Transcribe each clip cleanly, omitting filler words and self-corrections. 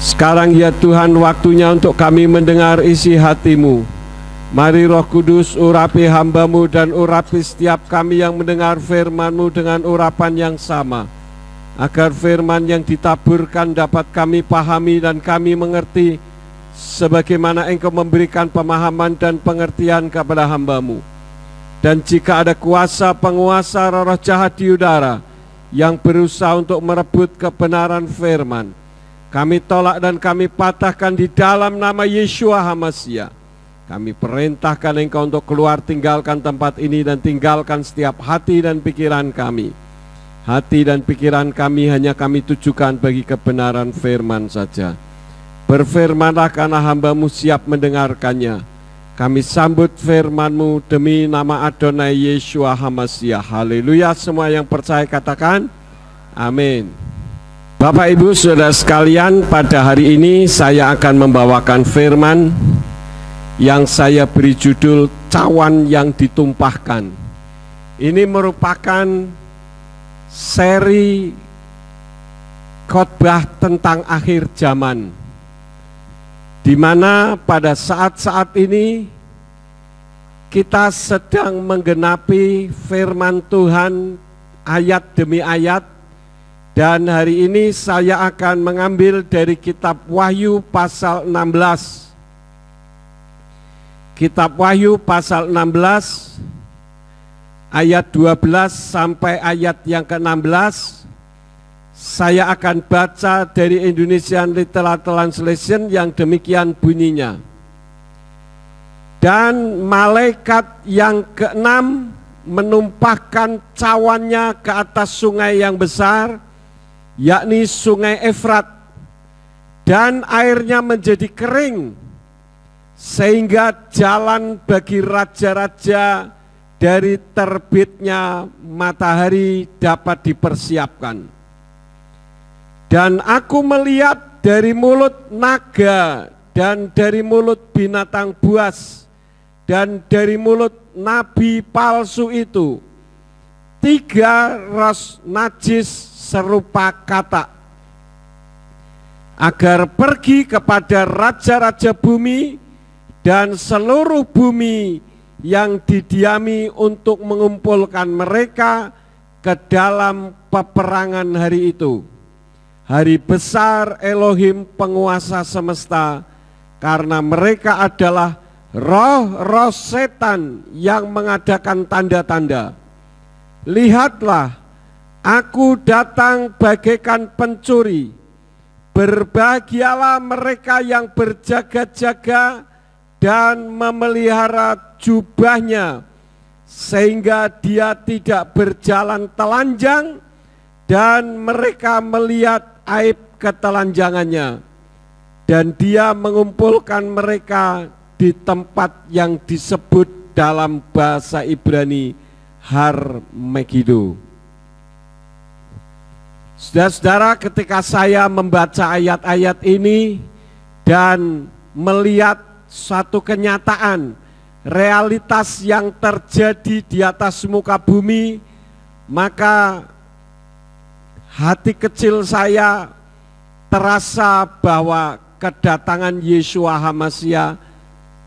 Sekarang ya Tuhan, waktunya untuk kami mendengar isi hati-Mu. Mari Roh Kudus urapi hamba-Mu dan urapi setiap kami yang mendengar firman-Mu dengan urapan yang sama, agar firman yang ditaburkan dapat kami pahami dan kami mengerti, sebagaimana Engkau memberikan pemahaman dan pengertian kepada hamba-Mu. Dan jika ada kuasa penguasa roh jahat di udara yang berusaha untuk merebut kebenaran firman, kami tolak dan kami patahkan di dalam nama Yeshua HaMashiach. Kami perintahkan Engkau untuk keluar, tinggalkan tempat ini dan tinggalkan setiap hati dan pikiran kami. Hati dan pikiran kami hanya kami tujukan bagi kebenaran firman saja. Berfirmanlah karena hamba-Mu siap mendengarkannya. Kami sambut firman-Mu demi nama Adonai Yeshua HaMashiach. Haleluya. Semua yang percaya katakan amin. Bapak Ibu Saudara sekalian, pada hari ini saya akan membawakan firman yang saya beri judul Cawan yang Ditumpahkan. Ini merupakan seri khotbah tentang akhir zaman, di mana pada saat-saat ini kita sedang menggenapi firman Tuhan ayat demi ayat. Dan hari ini saya akan mengambil dari kitab Wahyu pasal 16. Kitab Wahyu pasal 16 ayat 12 sampai ayat yang ke-16. Saya akan baca dari Indonesian Literal Translation yang demikian bunyinya. Dan malaikat yang ke-6 menumpahkan cawannya ke atas sungai yang besar, yakni sungai Efrat, dan airnya menjadi kering, sehingga jalan bagi raja-raja dari terbitnya matahari dapat dipersiapkan. Dan aku melihat dari mulut naga dan dari mulut binatang buas dan dari mulut nabi palsu itu 3 roh najis serupa kata, agar pergi kepada raja-raja bumi dan seluruh bumi yang didiami untuk mengumpulkan mereka ke dalam peperangan hari itu, hari besar Elohim penguasa semesta, karena mereka adalah roh-roh setan yang mengadakan tanda-tanda. Lihatlah, aku datang bagaikan pencuri. Berbahagialah mereka yang berjaga-jaga dan memelihara jubahnya, sehingga dia tidak berjalan telanjang dan mereka melihat aib ketelanjangannya. Dan dia mengumpulkan mereka di tempat yang disebut dalam bahasa Ibrani Har Megiddo. Saudara-saudara, ketika saya membaca ayat-ayat ini dan melihat satu kenyataan, realitas yang terjadi di atas muka bumi, maka hati kecil saya terasa bahwa kedatangan Yeshua HaMashiach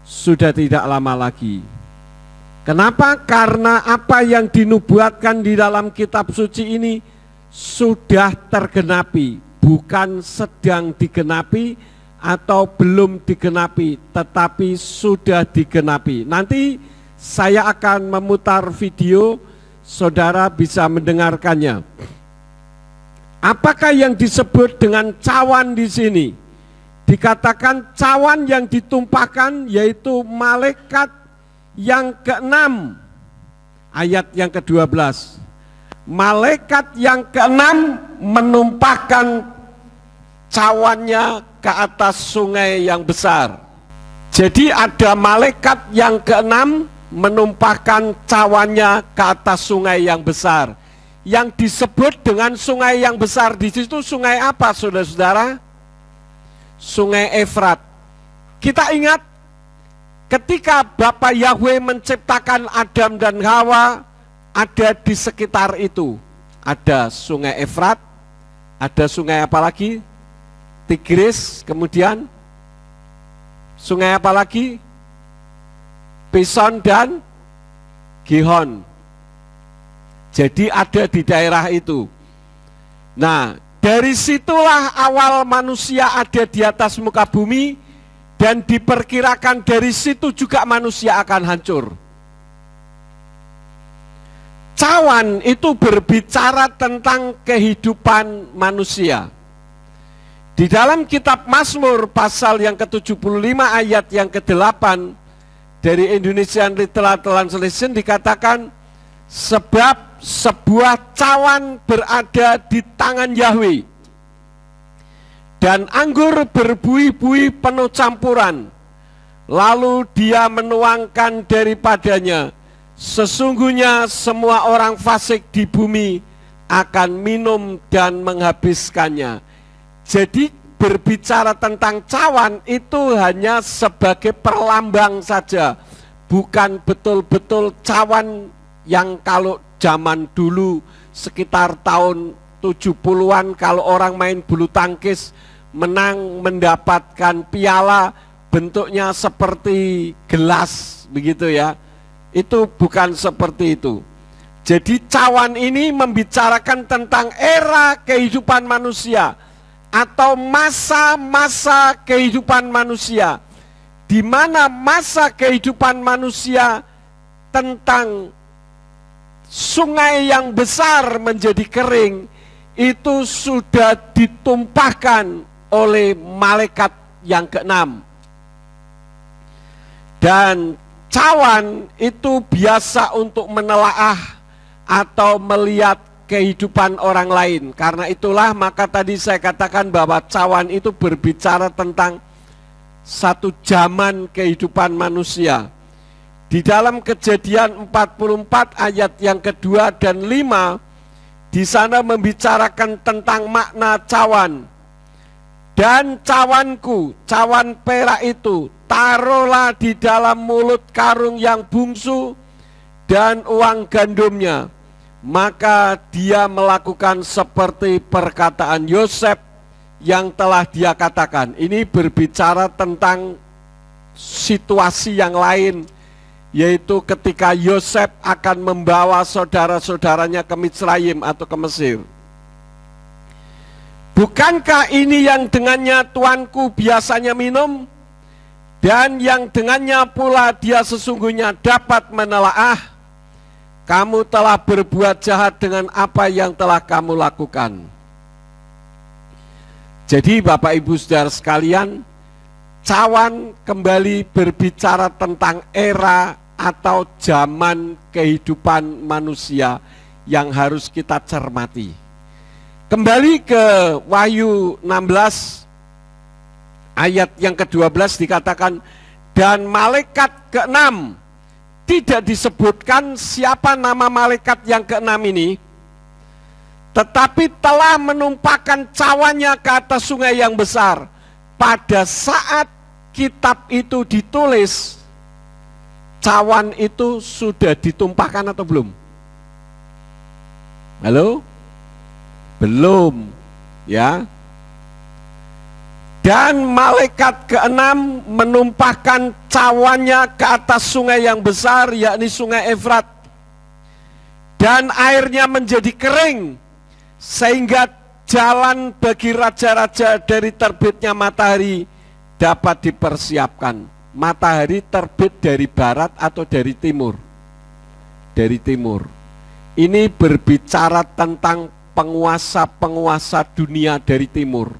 sudah tidak lama lagi. Kenapa? Karena apa yang dinubuatkan di dalam kitab suci ini sudah tergenapi, bukan sedang digenapi atau belum digenapi, tetapi sudah digenapi. Nanti saya akan memutar video, saudara bisa mendengarkannya. Apakah yang disebut dengan cawan di sini? Dikatakan cawan yang ditumpahkan, yaitu malaikat yang ke-6, ayat yang ke-12. Malaikat yang ke-6 menumpahkan cawannya ke atas sungai yang besar. Jadi ada malaikat yang ke-6 menumpahkan cawannya ke atas sungai yang besar. Yang disebut dengan sungai yang besar di situ sungai apa, saudara-saudara? Sungai Efrat. Kita ingat Ketika Bapa Yahweh menciptakan Adam dan Hawa, ada di sekitar itu. Ada sungai Efrat, ada sungai apa lagi? Tigris, kemudian sungai apa lagi? Pison dan Gihon. Jadi ada di daerah itu. Nah, dari situlah awal manusia ada di atas muka bumi, dan diperkirakan dari situ juga manusia akan hancur. Cawan itu berbicara tentang kehidupan manusia. Di dalam kitab Mazmur pasal yang ke-75 ayat yang ke-8 dari Indonesian Literal Translation dikatakan, sebab sebuah cawan berada di tangan Yahweh, dan anggur berbuih-buih penuh campuran, lalu dia menuangkan daripadanya. Sesungguhnya semua orang fasik di bumi akan minum dan menghabiskannya. Jadi berbicara tentang cawan itu hanya sebagai perlambang saja, bukan betul-betul cawan yang kalau zaman dulu sekitar tahun 70-an kalau orang main bulu tangkis menang mendapatkan piala bentuknya seperti gelas begitu ya. Itu bukan seperti itu. Jadi cawan ini membicarakan tentang era kehidupan manusia atau masa-masa kehidupan manusia, di mana masa kehidupan manusia tentang sungai yang besar menjadi kering itu sudah ditumpahkan oleh malaikat yang ke-6. Dan cawan itu biasa untuk menelaah atau melihat kehidupan orang lain. Karena itulah maka tadi saya katakan bahwa cawan itu berbicara tentang satu zaman kehidupan manusia. Di dalam Kejadian 44 ayat yang kedua dan 5, di sana membicarakan tentang makna cawan. Dan cawanku, cawan perak itu, taruhlah di dalam mulut karung yang bungsu dan uang gandumnya. Maka dia melakukan seperti perkataan Yosef yang telah dia katakan. Ini berbicara tentang situasi yang lain, yaitu ketika Yosef akan membawa saudara-saudaranya ke Mitsraim atau ke Mesir. Bukankah ini yang dengannya tuanku biasanya minum, dan yang dengannya pula dia sesungguhnya dapat menelaah? Kamu telah berbuat jahat dengan apa yang telah kamu lakukan. Jadi Bapak Ibu Saudara sekalian, cawan kembali berbicara tentang era atau zaman kehidupan manusia yang harus kita cermati. Kembali ke Wahyu 16 ayat yang ke-12 dikatakan, dan malaikat ke-6, tidak disebutkan siapa nama malaikat yang ke-6 ini, tetapi telah menumpahkan cawannya ke atas sungai yang besar. Pada saat kitab itu ditulis, cawan itu sudah ditumpahkan atau belum? Halo? Belum, ya. Dan malaikat ke-6 menumpahkan cawannya ke atas sungai yang besar, yakni sungai Efrat. Dan airnya menjadi kering, sehingga jalan bagi raja-raja dari terbitnya matahari dapat dipersiapkan. Matahari terbit dari barat atau dari timur? Dari timur. Ini berbicara tentang penguasa-penguasa dunia dari timur.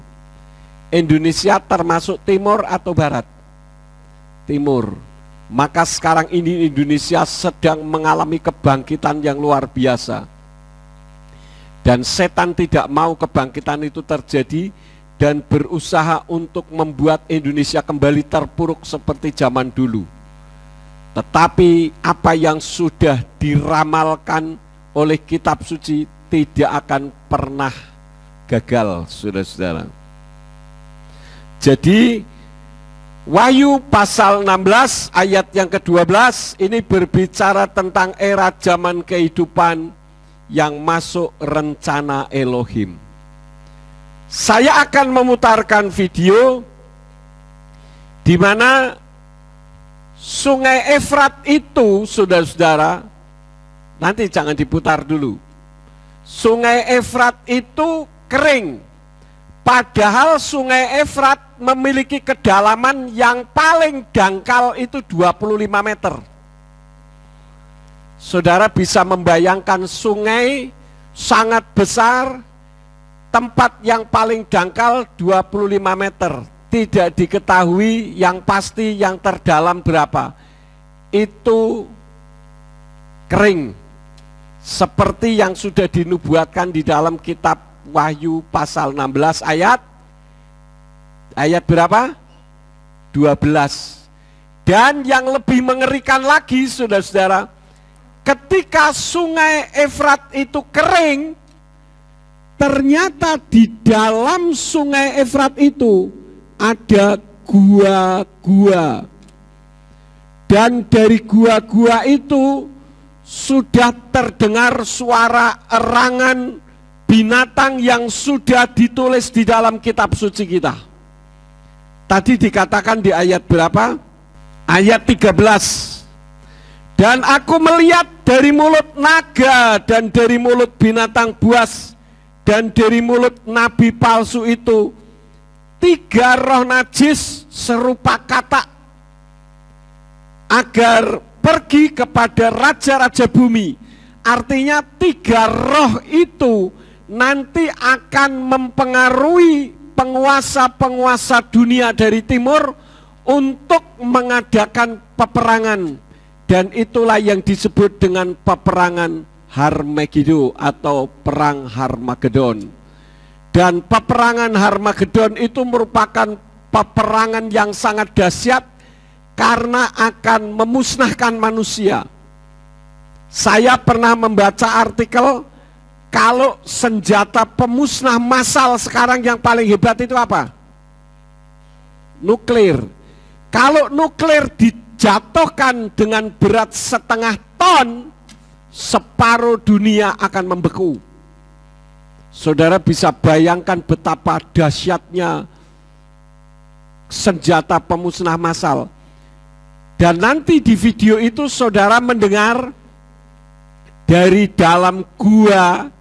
Indonesia termasuk timur atau barat? Timur. Maka sekarang ini Indonesia sedang mengalami kebangkitan yang luar biasa. Dan setan tidak mau kebangkitan itu terjadi dan berusaha untuk membuat Indonesia kembali terpuruk seperti zaman dulu. Tetapi apa yang sudah diramalkan oleh kitab suci tidak akan pernah gagal, saudara-saudara. Jadi Wahyu pasal 16 ayat yang ke-12 ini berbicara tentang era zaman kehidupan yang masuk rencana Elohim. Saya akan memutarkan video di mana Sungai Efrat itu, saudara-saudara, nanti jangan diputar dulu. Sungai Efrat itu kering. Padahal Sungai Efrat memiliki kedalaman yang paling dangkal itu 25 meter. Saudara bisa membayangkan sungai sangat besar, tempat yang paling dangkal 25 meter. Tidak diketahui yang pasti yang terdalam berapa. Itu kering. Seperti yang sudah dinubuatkan di dalam kitab Wahyu pasal 16 ayat berapa? 12. Dan yang lebih mengerikan lagi, saudara-saudara, ketika Sungai Efrat itu kering, ternyata di dalam Sungai Efrat itu ada gua-gua. Dan dari gua-gua itu sudah terdengar suara erangan binatang yang sudah ditulis di dalam kitab suci kita. Tadi dikatakan di ayat berapa? Ayat 13. Dan aku melihat dari mulut naga dan dari mulut binatang buas dan dari mulut nabi palsu itu 3 roh najis serupa katak, agar pergi kepada raja-raja bumi. Artinya 3 roh itu nanti akan mempengaruhi penguasa-penguasa dunia dari timur untuk mengadakan peperangan. Dan itulah yang disebut dengan peperangan Harmagedon atau perang Harmagedon. Dan peperangan Harmagedon itu merupakan peperangan yang sangat dahsyat karena akan memusnahkan manusia. Saya pernah membaca artikel kalau senjata pemusnah massal sekarang yang paling hebat itu apa? Nuklir. Kalau nuklir dijatuhkan dengan berat 1,5 ton, separuh dunia akan membeku. Saudara bisa bayangkan betapa dahsyatnya senjata pemusnah massal. Dan nanti di video itu saudara mendengar dari dalam gua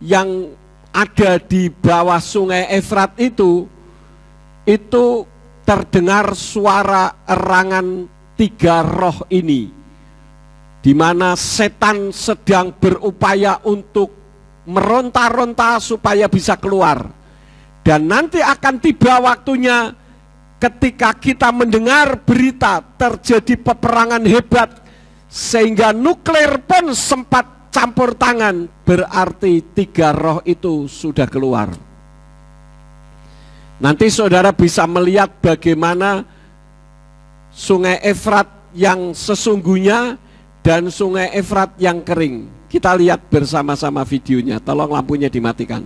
yang ada di bawah Sungai Efrat itu terdengar suara erangan 3 roh ini, di mana setan sedang berupaya untuk meronta-ronta supaya bisa keluar. Dan nanti akan tiba waktunya ketika kita mendengar berita terjadi peperangan hebat sehingga nuklir pun sempat campur tangan, berarti 3 roh itu sudah keluar. Nanti saudara bisa melihat bagaimana Sungai Efrat yang sesungguhnya dan Sungai Efrat yang kering. Kita lihat bersama-sama videonya, tolong lampunya dimatikan.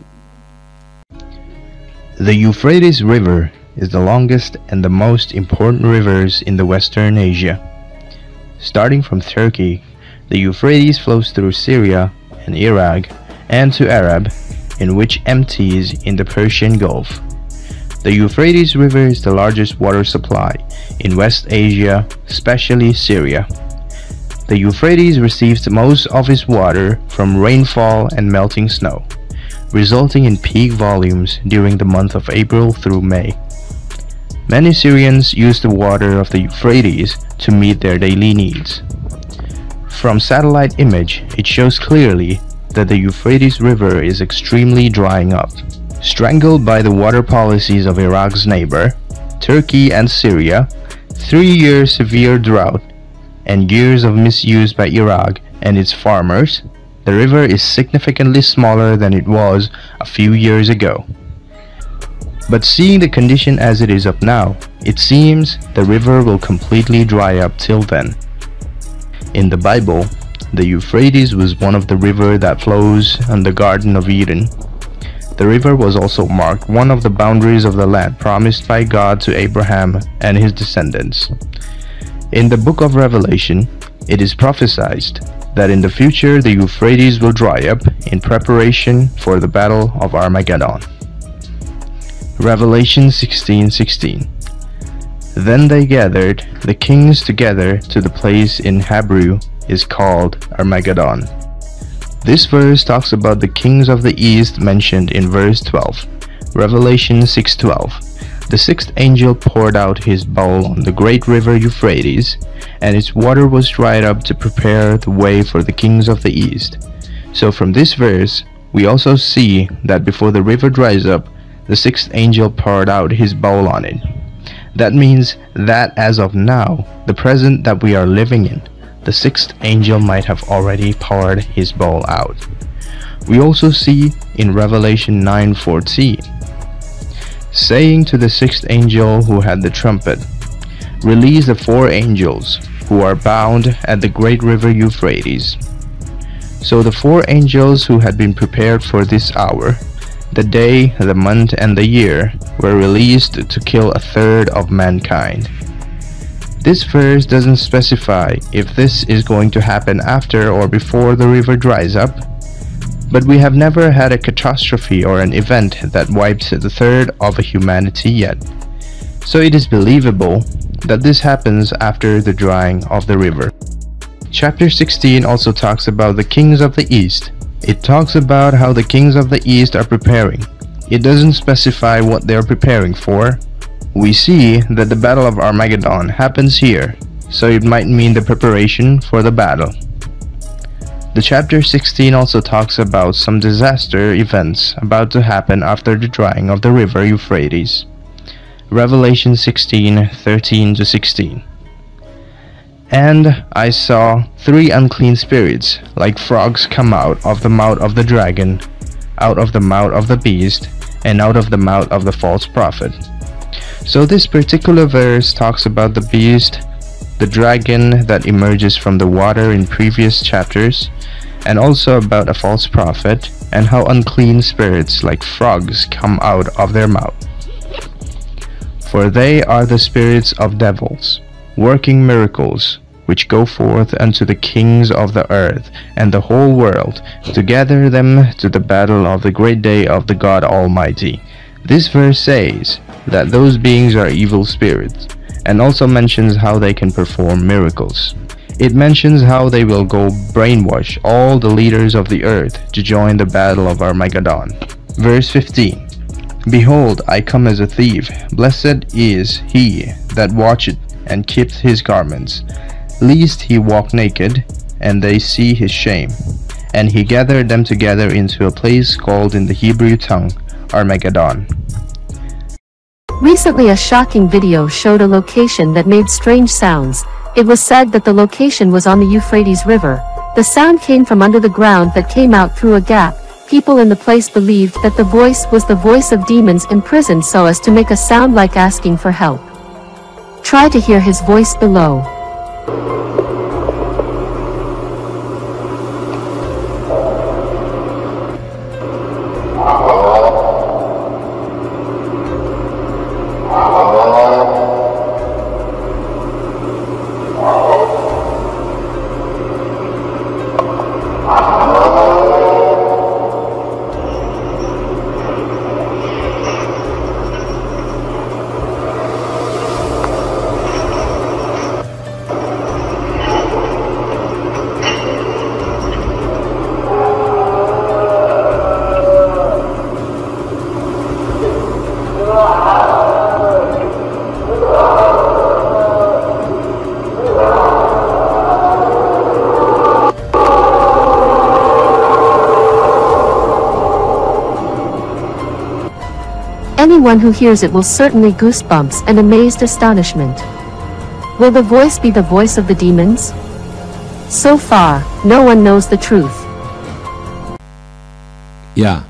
The Euphrates River is the longest and the most important rivers in the Western Asia. Starting from Turkey, the Euphrates flows through Syria and Iraq and to Arab, in which empties in the Persian Gulf. The Euphrates River is the largest water supply in West Asia, especially Syria. The Euphrates receives most of its water from rainfall and melting snow, resulting in peak volumes during the month of April through May. Many Syrians use the water of the Euphrates to meet their daily needs. From satellite image, it shows clearly that the Euphrates River is extremely drying up. Strangled by the water policies of Iraq's neighbor, Turkey and Syria, 3-year severe drought, and years of misuse by Iraq and its farmers, the river is significantly smaller than it was a few years ago. But seeing the condition as it is up now, it seems the river will completely dry up till then. In the Bible, the Euphrates was one of the rivers that flows in the Garden of Eden. The river was also marked one of the boundaries of the land promised by God to Abraham and his descendants. In the book of Revelation, it is prophesied that in the future the Euphrates will dry up in preparation for the battle of Armageddon. Revelation 16:16. Then they gathered the kings together to the place in Hebrew is called Armageddon. This verse talks about the kings of the east mentioned in verse 12. Revelation 6:12. The sixth angel poured out his bowl on the great river Euphrates, and its water was dried up to prepare the way for the kings of the east. So from this verse, we also see that before the river dries up, the sixth angel poured out his bowl on it. That means that as of now, the present that we are living in, the sixth angel might have already poured his bowl out. We also see in Revelation 9:14, saying to the sixth angel who had the trumpet, "Release the four angels who are bound at the great river Euphrates." So the four angels who had been prepared for this hour, the day, the month, and the year, were released to kill a third of mankind. This verse doesn't specify if this is going to happen after or before the river dries up, but we have never had a catastrophe or an event that wiped the third of humanity yet. So it is believable that this happens after the drying of the river. Chapter 16 also talks about the kings of the east. It talks about how the kings of the east are preparing. It doesn't specify what they are preparing for. We see that the Battle of Armageddon happens here, so it might mean the preparation for the battle. The chapter 16 also talks about some disaster events about to happen after the drying of the river Euphrates. Revelation 16:13-16. And I saw 3 unclean spirits, like frogs, come out of the mouth of the dragon, out of the mouth of the beast, and out of the mouth of the false prophet. So this particular verse talks about the beast, the dragon that emerges from the water in previous chapters, and also about a false prophet, and how unclean spirits like frogs come out of their mouth. For they are the spirits of devils, working miracles, which go forth unto the kings of the earth and the whole world, to gather them to the battle of the great day of the God Almighty. This verse says that those beings are evil spirits, and also mentions how they can perform miracles. It mentions how they will go brainwash all the leaders of the earth to join the battle of Armageddon. Verse 15. Behold, I come as a thief. Blessed is he that watcheth and keepeth his garments, lest he walk naked, and they see his shame. And he gathered them together into a place called in the Hebrew tongue Armageddon. Recently, a shocking video showed a location that made strange sounds. It was said that the location was on the Euphrates River. The sound came from under the ground that came out through a gap. People in the place believed that the voice was the voice of demons imprisoned so as to make a sound like asking for help. Try to hear his voice below. Anyone who hears it will certainly goosebumps and amazed astonishment. Will the voice be the voice of the demons? So far, no one knows the truth. Ya.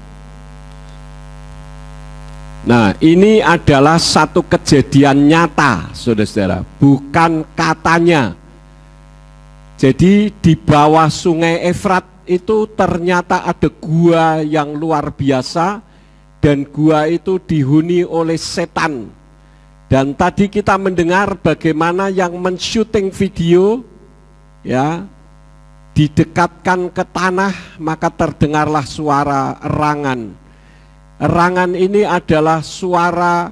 Nah, ini adalah satu kejadian nyata, saudara-saudara, bukan katanya. Jadi di bawah sungai Efrat itu ternyata ada gua yang luar biasa dan gua itu dihuni oleh setan. Dan tadi kita mendengar bagaimana yang men-syuting video ya didekatkan ke tanah, maka terdengarlah suara erangan. Erangan ini adalah suara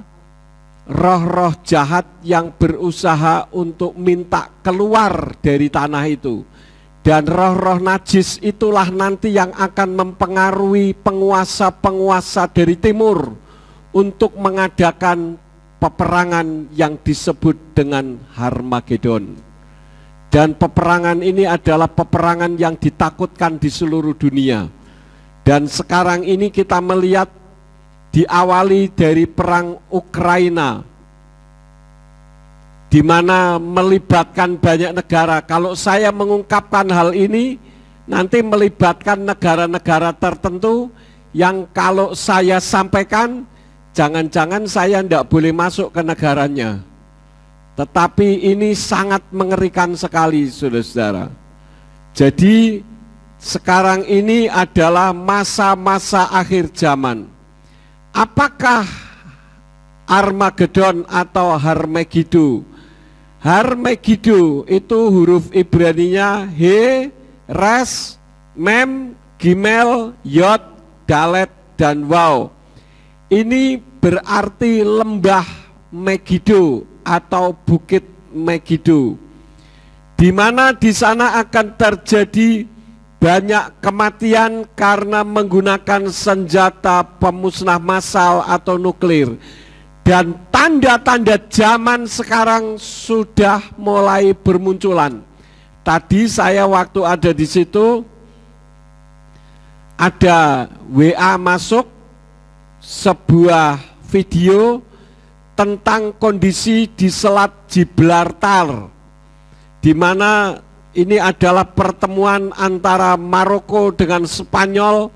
roh-roh jahat yang berusaha untuk minta keluar dari tanah itu. Dan roh-roh najis itulah nanti yang akan mempengaruhi penguasa-penguasa dari timur untuk mengadakan peperangan yang disebut dengan Harmagedon. Dan peperangan ini adalah peperangan yang ditakutkan di seluruh dunia. Dan sekarang ini kita melihat diawali dari perang Ukraina, di mana melibatkan banyak negara. Kalau saya mengungkapkan hal ini, nanti melibatkan negara-negara tertentu yang kalau saya sampaikan, jangan-jangan saya tidak boleh masuk ke negaranya. Tetapi ini sangat mengerikan sekali, saudara-saudara. Jadi sekarang ini adalah masa-masa akhir zaman. Apakah Armageddon atau Harmegiddo? Harmegiddo itu huruf Ibraninya He, Res, Mem, Gimel, Yod, Dalet, dan Waw. Ini berarti lembah Megiddo atau bukit Megiddo, di mana di sana akan terjadi banyak kematian karena menggunakan senjata pemusnah massal atau nuklir. Dan tanda-tanda zaman sekarang sudah mulai bermunculan. Tadi saya waktu ada di situ, ada WA masuk sebuah video tentang kondisi di Selat Gibraltar, di mana ini adalah pertemuan antara Maroko dengan Spanyol.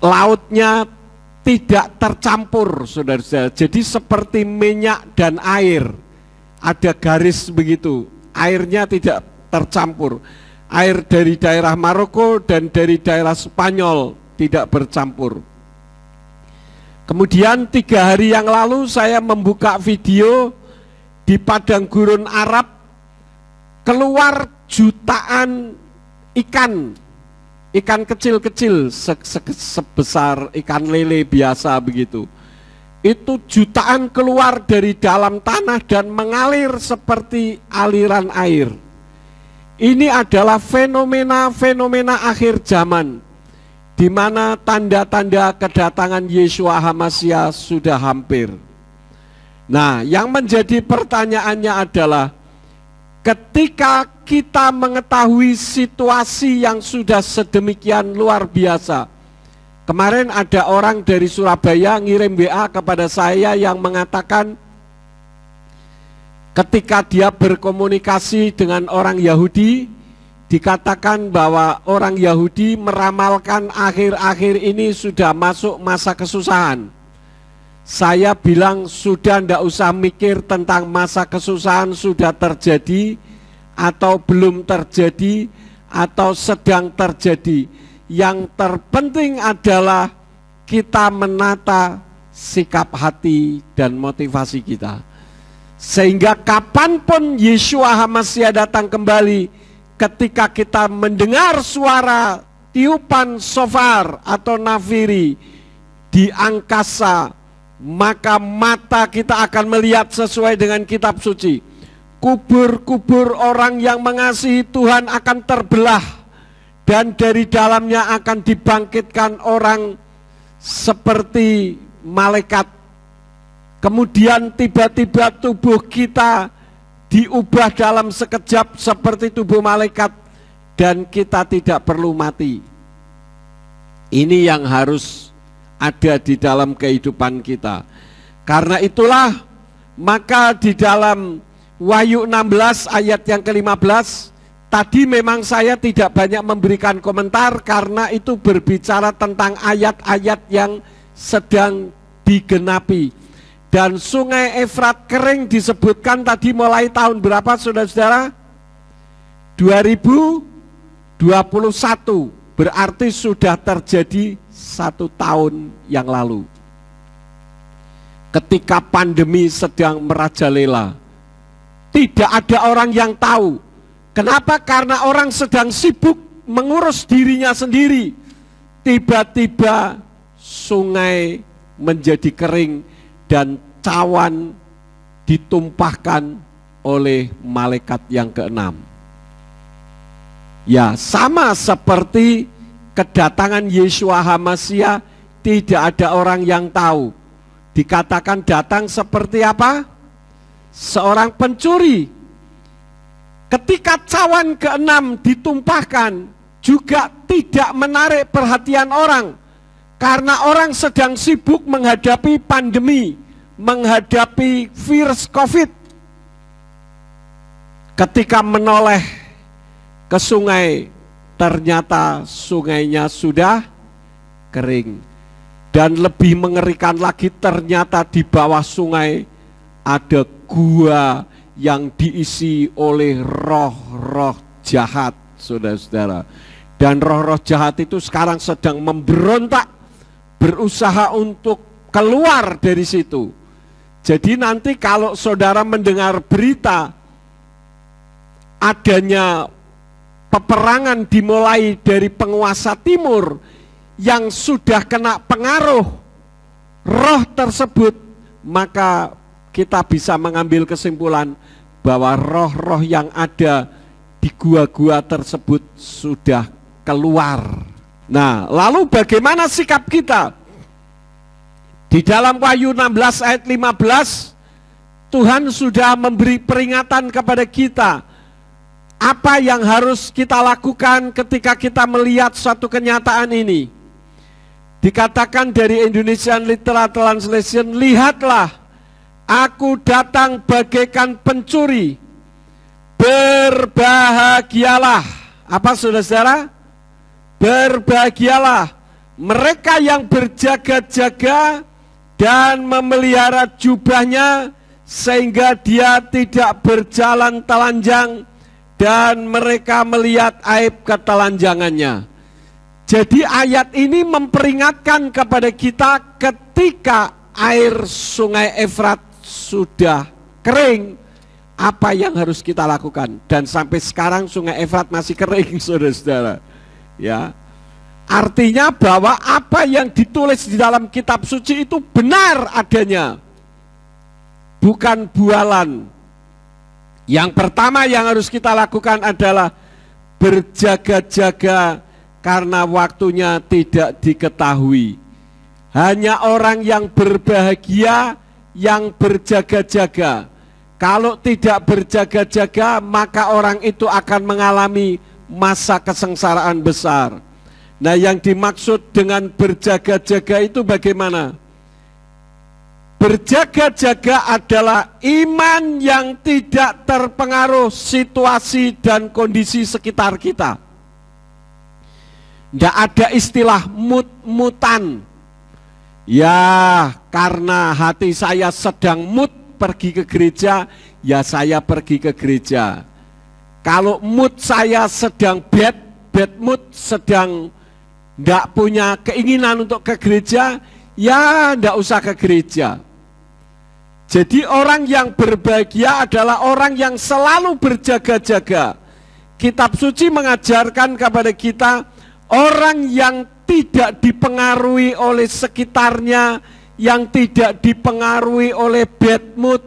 Lautnya tidak tercampur, saudara-saudara. Jadi seperti minyak dan air, ada garis begitu. Airnya tidak tercampur. Air dari daerah Maroko dan dari daerah Spanyol tidak bercampur. Kemudian 3 hari yang lalu saya membuka video di padang gurun Arab, keluar jutaan ikan kecil-kecil sebesar ikan lele biasa begitu. Itu jutaan keluar dari dalam tanah dan mengalir seperti aliran air. Ini adalah fenomena-fenomena akhir zaman, di mana tanda-tanda kedatangan Yeshua HaMashiach sudah hampir. Nah, yang menjadi pertanyaannya adalah, ketika kita mengetahui situasi yang sudah sedemikian luar biasa. Kemarin ada orang dari Surabaya ngirim WA kepada saya yang mengatakan ketika dia berkomunikasi dengan orang Yahudi, dikatakan bahwa orang Yahudi meramalkan akhir-akhir ini sudah masuk masa kesusahan. Saya bilang sudah ndak usah mikir tentang masa kesusahan sudah terjadi atau belum terjadi atau sedang terjadi. Yang terpenting adalah kita menata sikap hati dan motivasi kita, sehingga kapanpun Yeshua HaMashiach datang kembali, ketika kita mendengar suara tiupan shofar atau nafiri di angkasa, maka mata kita akan melihat sesuai dengan kitab suci. Kubur-kubur orang yang mengasihi Tuhan akan terbelah, dan dari dalamnya akan dibangkitkan orang seperti malaikat. Kemudian tiba-tiba tubuh kita diubah dalam sekejap seperti tubuh malaikat, dan kita tidak perlu mati. Ini yang harus ada di dalam kehidupan kita. Karena itulah, maka di dalam Wahyu 16 ayat yang ke-15, tadi memang saya tidak banyak memberikan komentar karena itu berbicara tentang ayat-ayat yang sedang digenapi. Dan sungai Efrat kering disebutkan tadi mulai tahun berapa, saudara-saudara? 2021. berarti sudah terjadi 1 tahun yang lalu. Ketika pandemi sedang merajalela, tidak ada orang yang tahu. Kenapa? Karena orang sedang sibuk mengurus dirinya sendiri. Tiba-tiba sungai menjadi kering dan cawan ditumpahkan oleh malaikat yang ke-6. Ya, sama seperti kedatangan Yeshua HaMasyiah, tidak ada orang yang tahu. Dikatakan datang seperti apa? Seorang pencuri. Ketika cawan ke-6 ditumpahkan, juga tidak menarik perhatian orang, karena orang sedang sibuk menghadapi pandemi, menghadapi virus COVID. Ketika menoleh ke sungai, ternyata sungainya sudah kering. Dan lebih mengerikan lagi, ternyata di bawah sungai ada gua yang diisi oleh roh-roh jahat, saudara-saudara. Dan roh-roh jahat itu sekarang sedang memberontak, berusaha untuk keluar dari situ. Jadi nanti kalau saudara mendengar berita adanya peperangan dimulai dari penguasa timur yang sudah kena pengaruh roh tersebut, maka kita bisa mengambil kesimpulan bahwa roh-roh yang ada di gua-gua tersebut sudah keluar. Nah, lalu bagaimana sikap kita? Di dalam Wahyu 16 ayat 15, Tuhan sudah memberi peringatan kepada kita. Apa yang harus kita lakukan ketika kita melihat suatu kenyataan ini? Dikatakan dari Indonesian Literal Translation, lihatlah, aku datang bagaikan pencuri, berbahagialah. Apa saudara-saudara? Berbahagialah mereka yang berjaga-jaga dan memelihara jubahnya, sehingga dia tidak berjalan telanjang dan mereka melihat aib ketelanjangannya. Jadi ayat ini memperingatkan kepada kita ketika air sungai Efrat sudah kering, apa yang harus kita lakukan? Dan sampai sekarang sungai Efrat masih kering, saudara-saudara. Ya, artinya bahwa apa yang ditulis di dalam kitab suci itu benar adanya, bukan bualan. Yang pertama yang harus kita lakukan adalah berjaga-jaga, karena waktunya tidak diketahui. Hanya orang yang berbahagia yang berjaga-jaga. Kalau tidak berjaga-jaga, maka orang itu akan mengalami masa kesengsaraan besar. Nah, yang dimaksud dengan berjaga-jaga itu bagaimana? Berjaga-jaga adalah iman yang tidak terpengaruh situasi dan kondisi sekitar kita. Tidak ada istilah mut-mutan. Ya, karena hati saya sedang mood pergi ke gereja, ya saya pergi ke gereja. Kalau mood saya sedang bad mood, sedang tidak punya keinginan untuk ke gereja, ya tidak usah ke gereja. Jadi orang yang berbahagia adalah orang yang selalu berjaga-jaga. Kitab suci mengajarkan kepada kita, orang yang tidak dipengaruhi oleh sekitarnya, yang tidak dipengaruhi oleh bad mood,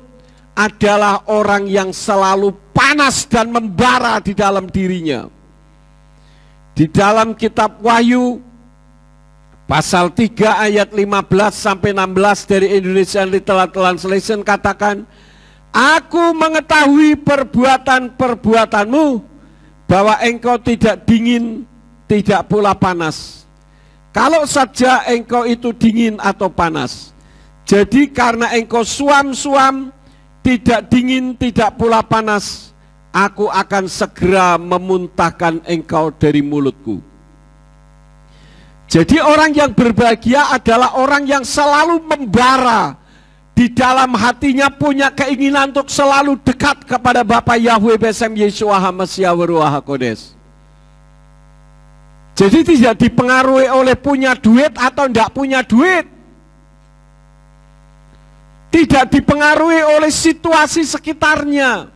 adalah orang yang selalu panas dan membara di dalam dirinya. Di dalam kitab Wahyu pasal 3 ayat 15 sampai 16 dari Indonesian Literal Translation katakan, aku mengetahui perbuatan-perbuatanmu, bahwa engkau tidak dingin, tidak pula panas. Kalau saja engkau itu dingin atau panas, jadi karena engkau suam-suam, tidak dingin, tidak pula panas, aku akan segera memuntahkan engkau dari mulutku. Jadi orang yang berbahagia adalah orang yang selalu membara, di dalam hatinya punya keinginan untuk selalu dekat kepada Bapa Yahweh Besem Yeshua HaMasyiah wa Ruach HaKodes. Jadi tidak dipengaruhi oleh punya duit atau tidak punya duit. Tidak dipengaruhi oleh situasi sekitarnya.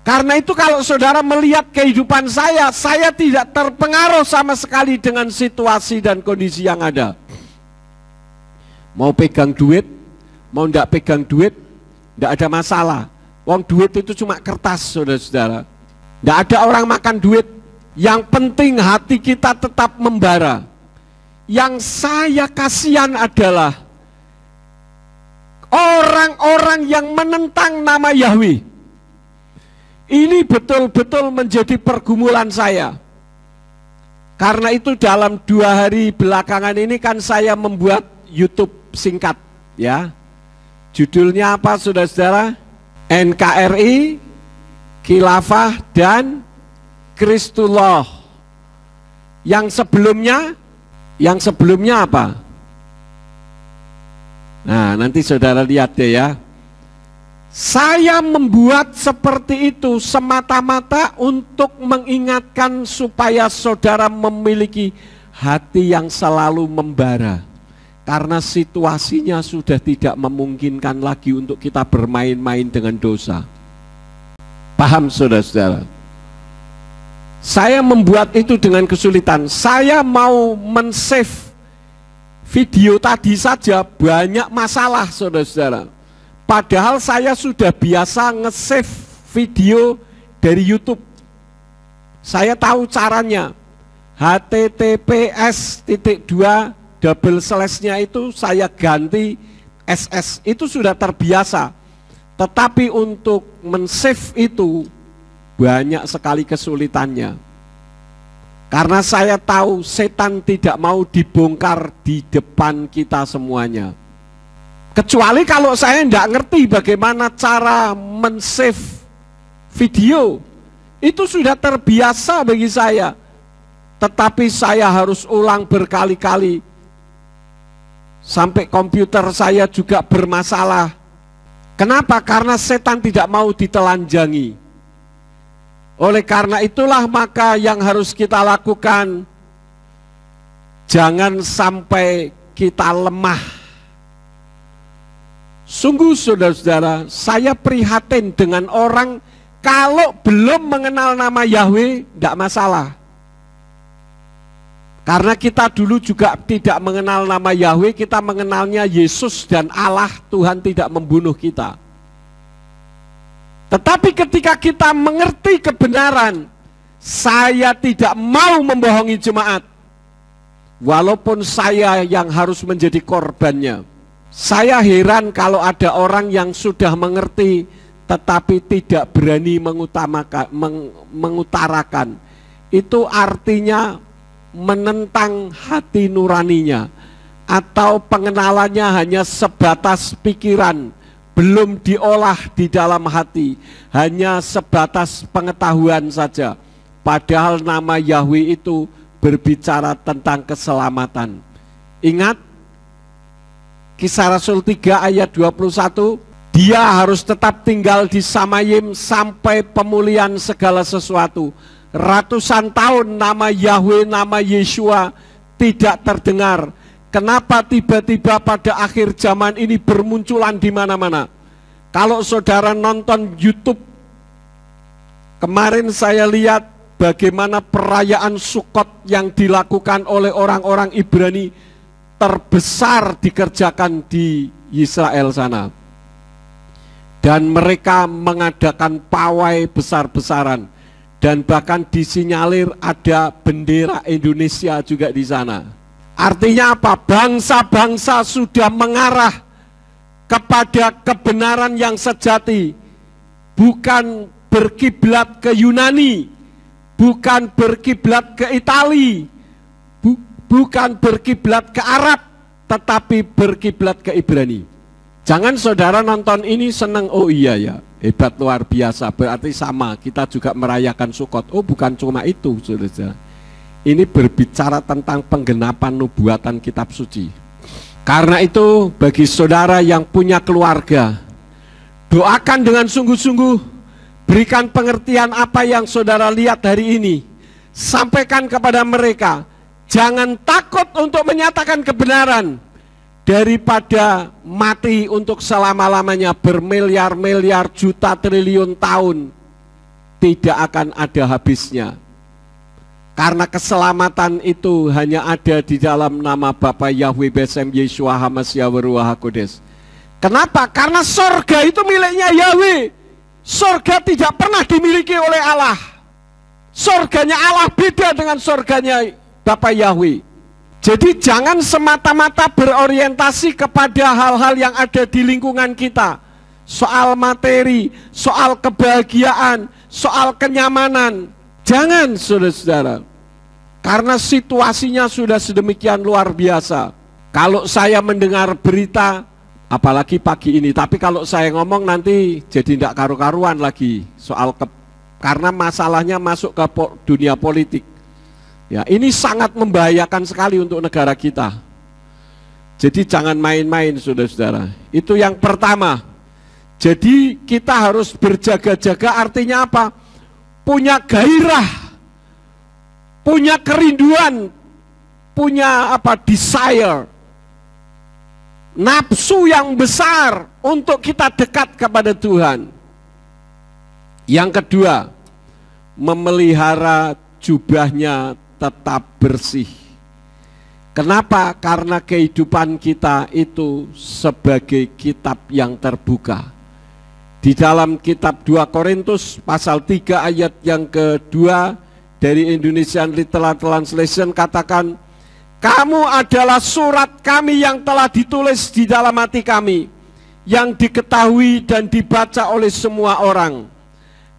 Karena itu kalau saudara melihat kehidupan saya tidak terpengaruh sama sekali dengan situasi dan kondisi yang ada. Mau pegang duit, mau tidak pegang duit, tidak ada masalah. Wong duit itu cuma kertas, saudara-saudara. Tidak ada orang makan duit. Yang penting hati kita tetap membara. Yang saya kasihan adalah orang-orang yang menentang nama Yahweh. Ini betul-betul menjadi pergumulan saya. Karena itu dalam 2 hari belakangan ini kan saya membuat YouTube singkat, ya. Judulnya apa, saudara-saudara? NKRI, Khilafah dan Kristullah. Yang sebelumnya apa? Nah, nanti saudara lihat deh ya. Saya membuat seperti itu semata-mata untuk mengingatkan supaya saudara memiliki hati yang selalu membara. Karena situasinya sudah tidak memungkinkan lagi untuk kita bermain-main dengan dosa. Paham saudara-saudara? Saya membuat itu dengan kesulitan. Saya mau men-save video tadi saja banyak masalah saudara-saudara. Padahal saya sudah biasa nge-save video dari YouTube. Saya tahu caranya. https://nya itu saya ganti SS. Itu sudah terbiasa. Tetapi untuk men-save itu banyak sekali kesulitannya. Karena saya tahu setan tidak mau dibongkar di depan kita semuanya. Kecuali kalau saya tidak ngerti bagaimana cara men-save video. Itu sudah terbiasa bagi saya. Tetapi saya harus ulang berkali-kali. Sampai komputer saya juga bermasalah. Kenapa? Karena setan tidak mau ditelanjangi. Oleh karena itulah maka yang harus kita lakukan, jangan sampai kita lemah. Sungguh saudara-saudara, saya prihatin dengan orang kalau belum mengenal nama Yahweh, tidak masalah. Karena kita dulu juga tidak mengenal nama Yahweh, kita mengenalnya Yesus dan Allah, Tuhan tidak membunuh kita. Tetapi ketika kita mengerti kebenaran, saya tidak mau membohongi jemaat. Walaupun saya yang harus menjadi korbannya. Saya heran kalau ada orang yang sudah mengerti, tetapi tidak berani mengutarakan. Itu artinya menentang hati nuraninya. Atau pengenalannya hanya sebatas pikiran. Belum diolah di dalam hati, hanya sebatas pengetahuan saja. Padahal nama Yahweh itu berbicara tentang keselamatan. Ingat Kisah Rasul 3 ayat 21, dia harus tetap tinggal di Samayim sampai pemulihan segala sesuatu. Ratusan tahun nama Yahweh, nama Yeshua tidak terdengar. Kenapa tiba-tiba pada akhir zaman ini bermunculan di mana-mana? Kalau saudara nonton YouTube, kemarin saya lihat bagaimana perayaan Sukkot yang dilakukan oleh orang-orang Ibrani terbesar dikerjakan di Israel sana. Dan mereka mengadakan pawai besar-besaran. Dan bahkan disinyalir ada bendera Indonesia juga di sana. Artinya apa? Bangsa-bangsa sudah mengarah kepada kebenaran yang sejati. Bukan berkiblat ke Yunani, bukan berkiblat ke Itali, bukan berkiblat ke Arab, tetapi berkiblat ke Ibrani. Jangan saudara nonton ini senang, oh iya ya, hebat luar biasa, berarti sama, kita juga merayakan Sukkot. Oh bukan cuma itu saudara. Ini berbicara tentang penggenapan nubuatan kitab suci. Karena itu bagi saudara yang punya keluarga, doakan dengan sungguh-sungguh, berikan pengertian apa yang saudara lihat hari ini. sampaikan kepada mereka, jangan takut untuk menyatakan kebenaran, daripada mati untuk selama-lamanya bermiliar-miliar juta triliun tahun, tidak akan ada habisnya. Karena keselamatan itu hanya ada di dalam nama Bapa Yahweh Besem Yeshua Hamasya Waruah Kodes. Kenapa? Karena sorga itu miliknya Yahweh. Sorga tidak pernah dimiliki oleh Allah. Sorganya Allah beda dengan sorganya Bapa Yahweh. Jadi jangan semata-mata berorientasi kepada hal-hal yang ada di lingkungan kita. Soal materi, soal kebahagiaan, soal kenyamanan. Jangan, saudara-saudara. Karena situasinya sudah sedemikian luar biasa. Kalau saya mendengar berita, apalagi pagi ini, tapi kalau saya ngomong nanti jadi tidak karu-karuan lagi soal karena masalahnya masuk ke dunia politik. Ya, ini sangat membahayakan sekali untuk negara kita. Jadi jangan main-main, saudara-saudara. Itu yang pertama. Jadi kita harus berjaga-jaga, artinya apa? Punya gairah, punya kerinduan, punya apa? Desire, nafsu yang besar untuk kita dekat kepada Tuhan. Yang kedua, memelihara jubahnya tetap bersih. Kenapa? Karena kehidupan kita itu sebagai kitab yang terbuka. Di dalam kitab 2 Korintus pasal 3 ayat yang kedua dari Indonesian Literal Translation katakan, kamu adalah surat kami yang telah ditulis di dalam hati kami, yang diketahui dan dibaca oleh semua orang.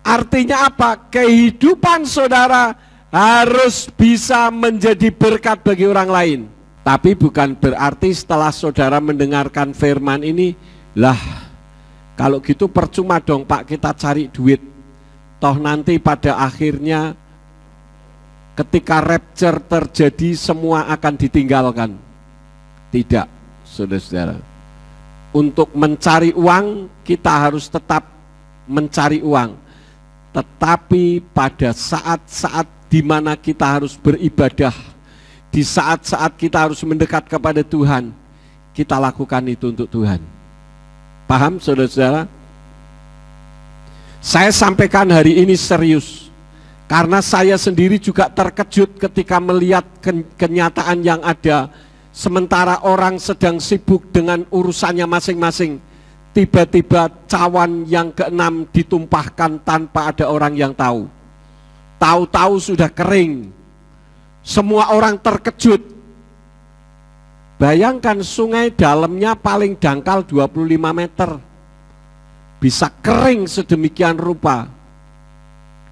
Artinya apa? Kehidupan saudara harus bisa menjadi berkat bagi orang lain. Tapi bukan berarti setelah saudara mendengarkan firman ini, lah kalau gitu percuma dong Pak kita cari duit. Toh nanti pada akhirnya ketika rapture terjadi semua akan ditinggalkan. Tidak, saudara-saudara. Untuk mencari uang kita harus tetap mencari uang. Tetapi pada saat-saat di mana kita harus beribadah, di saat-saat kita harus mendekat kepada Tuhan, kita lakukan itu untuk Tuhan. Paham, saudara-saudara? Saya sampaikan hari ini serius, karena saya sendiri juga terkejut ketika melihat kenyataan yang ada. Sementara orang sedang sibuk dengan urusannya masing-masing, tiba-tiba cawan yang keenam ditumpahkan tanpa ada orang yang tahu. Tahu-tahu sudah kering. Semua orang terkejut. Bayangkan sungai dalamnya paling dangkal 25 meter. Bisa kering sedemikian rupa.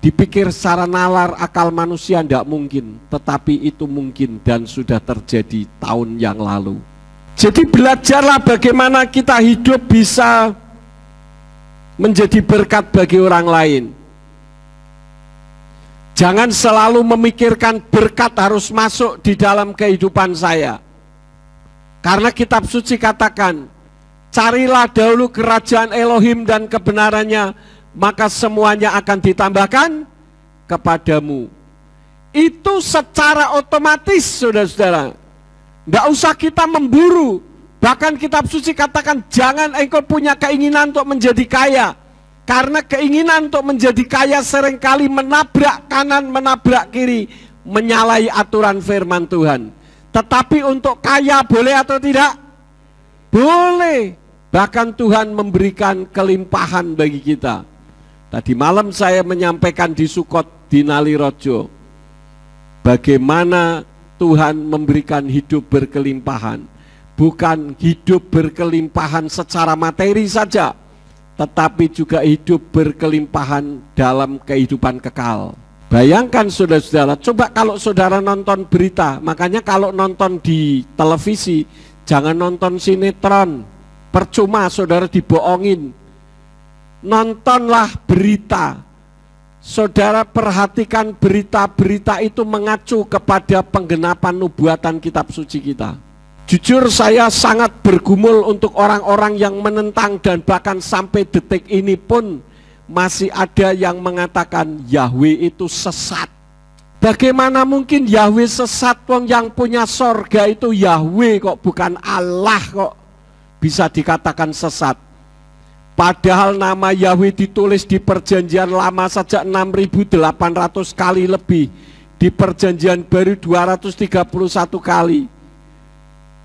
Dipikir secara nalar akal manusia tidak mungkin. Tetapi itu mungkin dan sudah terjadi tahun yang lalu. Jadi belajarlah bagaimana kita hidup bisa menjadi berkat bagi orang lain. Jangan selalu memikirkan berkat harus masuk di dalam kehidupan saya. Karena kitab suci katakan, carilah dahulu kerajaan Elohim dan kebenarannya, maka semuanya akan ditambahkan kepadamu. Itu secara otomatis, saudara-saudara. Tidak usah kita memburu. Bahkan kitab suci katakan, jangan engkau punya keinginan untuk menjadi kaya. Karena keinginan untuk menjadi kaya seringkali menabrak kanan, menabrak kiri, menyalahi aturan firman Tuhan. Tetapi untuk kaya boleh atau tidak? Boleh. Bahkan Tuhan memberikan kelimpahan bagi kita. Tadi malam saya menyampaikan di Sukot di Nalirojo, bagaimana Tuhan memberikan hidup berkelimpahan. Bukan hidup berkelimpahan secara materi saja, tetapi juga hidup berkelimpahan dalam kehidupan kekal. Bayangkan saudara-saudara, coba kalau saudara nonton berita, makanya kalau nonton di televisi, jangan nonton sinetron, percuma saudara dibohongin. Nontonlah berita, saudara perhatikan berita-berita itu mengacu kepada penggenapan nubuatan kitab suci kita. Jujur saya sangat bergumul untuk orang-orang yang menentang dan bahkan sampai detik ini pun masih ada yang mengatakan Yahweh itu sesat. Bagaimana mungkin Yahweh sesat, wong yang punya sorga itu Yahweh kok, bukan Allah kok bisa dikatakan sesat. Padahal nama Yahweh ditulis di perjanjian lama saja 6.800 kali lebih, di perjanjian baru 231 kali.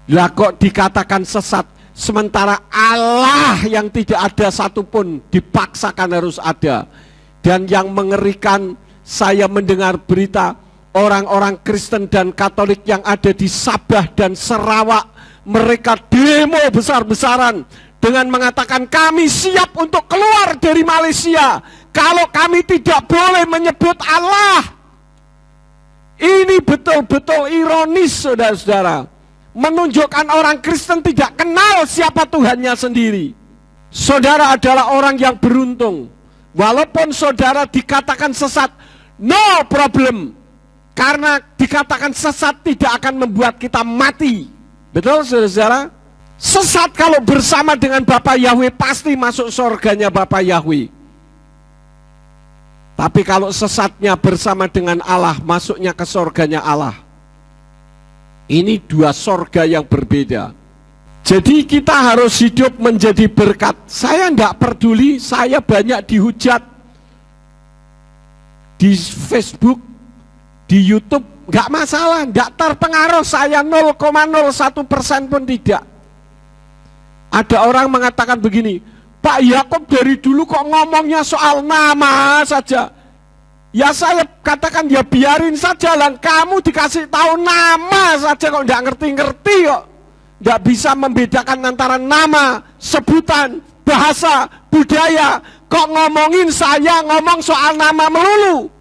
Lah kok dikatakan sesat, sementara Allah yang tidak ada satupun dipaksakan harus ada. Dan yang mengerikan, saya mendengar berita orang-orang Kristen dan Katolik yang ada di Sabah dan Sarawak, mereka demo besar-besaran dengan mengatakan kami siap untuk keluar dari Malaysia kalau kami tidak boleh menyebut Allah. Ini betul-betul ironis, saudara-saudara, menunjukkan orang Kristen tidak kenal siapa Tuhannya sendiri. Saudara adalah orang yang beruntung. Walaupun saudara dikatakan sesat, no problem, karena dikatakan sesat tidak akan membuat kita mati. Betul, saudara-saudara? Sesat kalau bersama dengan Bapa Yahweh pasti masuk surganya Bapa Yahweh. Tapi kalau sesatnya bersama dengan Allah, masuknya ke surganya Allah. Ini dua surga yang berbeda. Jadi kita harus hidup menjadi berkat. Saya tidak peduli, saya banyak dihujat di Facebook, di YouTube, nggak masalah, nggak terpengaruh. Saya 0,01% pun tidak. Ada orang mengatakan begini, Pak Yakob dari dulu kok ngomongnya soal nama saja. Ya saya katakan ya biarin saja lah, kamu dikasih tahu nama saja kok nggak ngerti-ngerti kok. Nggak bisa membedakan antara nama, sebutan, bahasa, budaya. Kok ngomongin saya ngomong soal nama melulu?